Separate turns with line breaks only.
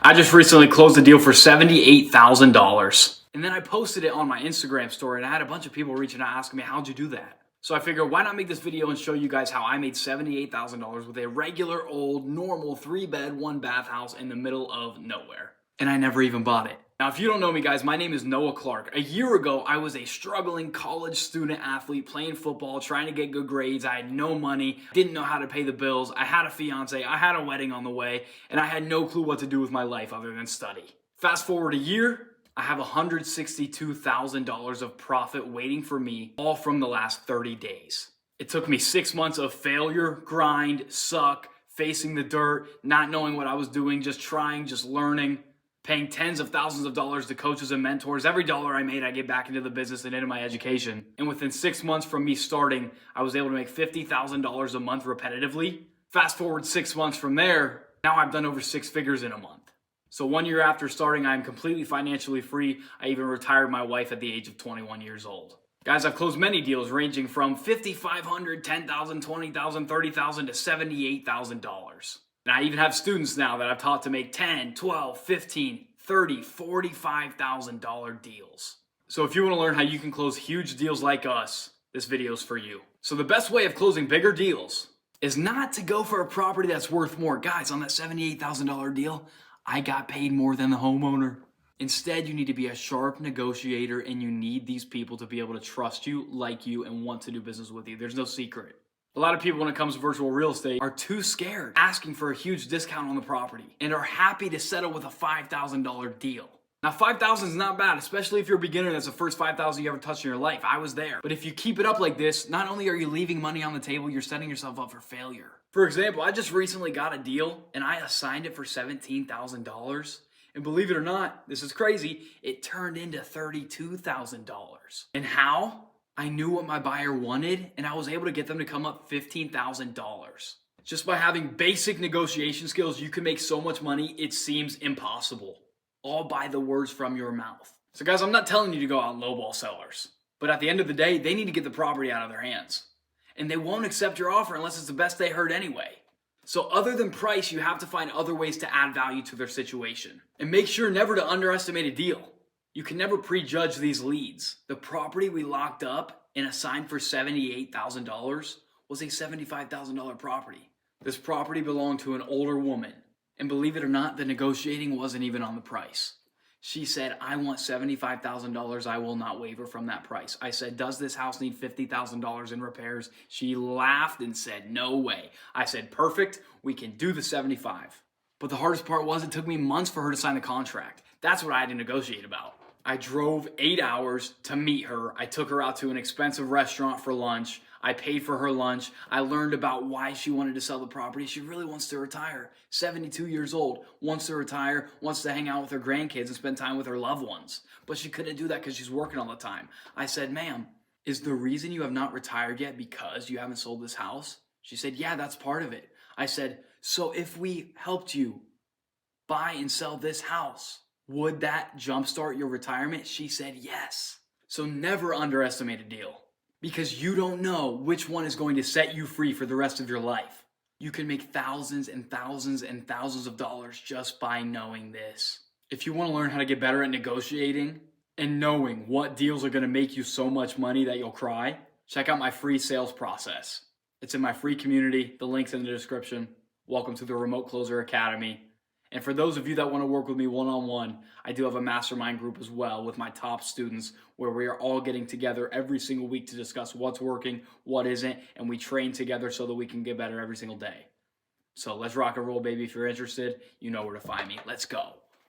I just recently closed a deal for $78,000. And then I posted it on my Instagram story and I had a bunch of people reaching out asking me, how'd you do that? So I figured, why not make this video and show you guys how I made $78,000 with a regular old normal 3-bed, 1-bath house in the middle of nowhere. And I never even bought it. Now, if you don't know me, guys, my name is Noah Clark. A year ago, I was a struggling college student athlete playing football, trying to get good grades. I had no money, didn't know how to pay the bills. I had a fiance, I had a wedding on the way, and I had no clue what to do with my life other than study. Fast forward a year, I have $162,000 of profit waiting for me, all from the last 30 days. It took me 6 months of failure, grind, suck, facing the dirt, not knowing what I was doing, just trying, just learning, paying tens of thousands of dollars to coaches and mentors. Every dollar I made, I get back into the business and into my education. And within 6 months from me starting, I was able to make $50,000 a month repetitively. Fast forward 6 months from there, now I've done over 6 figures in a month. So 1 year after starting, I'm completely financially free. I even retired my wife at the age of 21 years old. Guys, I've closed many deals ranging from $5,500, $10,000, $20,000, $30,000 to $78,000. And I even have students now that I've taught to make $10,000, $12,000, $15,000, $30,000, $45,000 deals. So if you want to learn how you can close huge deals like us, this video is for you. So the best way of closing bigger deals is not to go for a property that's worth more. Guys, on that $78,000 deal, I got paid more than the homeowner. Instead, you need to be a sharp negotiator and you need these people to be able to trust you, like you, and want to do business with you. There's no secret. A lot of people, when it comes to virtual real estate, are too scared asking for a huge discount on the property and are happy to settle with a $5,000 deal. Now, $5,000 is not bad, especially if you're a beginner. That's the first $5,000 you ever touched in your life. I was there. But if you keep it up like this, not only are you leaving money on the table, you're setting yourself up for failure. For example, I just recently got a deal and I assigned it for $17,000. And believe it or not, this is crazy, it turned into $32,000. And how? I knew what my buyer wanted and I was able to get them to come up $15,000. Just by having basic negotiation skills, you can make so much money, it seems impossible. All by the words from your mouth. So guys, I'm not telling you to go out and lowball sellers, but at the end of the day, they need to get the property out of their hands. And they won't accept your offer unless it's the best they heard anyway. So other than price, you have to find other ways to add value to their situation. And make sure never to underestimate a deal. You can never prejudge these leads. The property we locked up and assigned for $78,000 was a $75,000 property. This property belonged to an older woman. And believe it or not, the negotiating wasn't even on the price. She said, I want $75,000. I will not waver from that price. I said, does this house need $50,000 in repairs? She laughed and said, no way. I said, perfect. We can do the 75. But the hardest part was it took me months for her to sign the contract. That's what I had to negotiate about. I drove 8 hours to meet her. I took her out to an expensive restaurant for lunch. I paid for her lunch. I learned about why she wanted to sell the property. She really wants to retire. 72 years old, wants to retire, wants to hang out with her grandkids and spend time with her loved ones. But she couldn't do that because she's working all the time. I said, ma'am, is the reason you have not retired yet because you haven't sold this house? She said, yeah, that's part of it. I said, so if we helped you buy and sell this house, would that jumpstart your retirement? She said, yes. So never underestimate a deal because you don't know which one is going to set you free for the rest of your life. You can make thousands and thousands and thousands of dollars just by knowing this. If you want to learn how to get better at negotiating and knowing what deals are going to make you so much money that you'll cry, check out my free sales process. It's in my free community. The link's in the description. Welcome to the Remote Closer Academy. And for those of you that want to work with me one-on-one, I do have a mastermind group as well with my top students where we are all getting together every single week to discuss what's working, what isn't, and we train together so that we can get better every single day. So let's rock and roll, baby. If you're interested, you know where to find me. Let's go.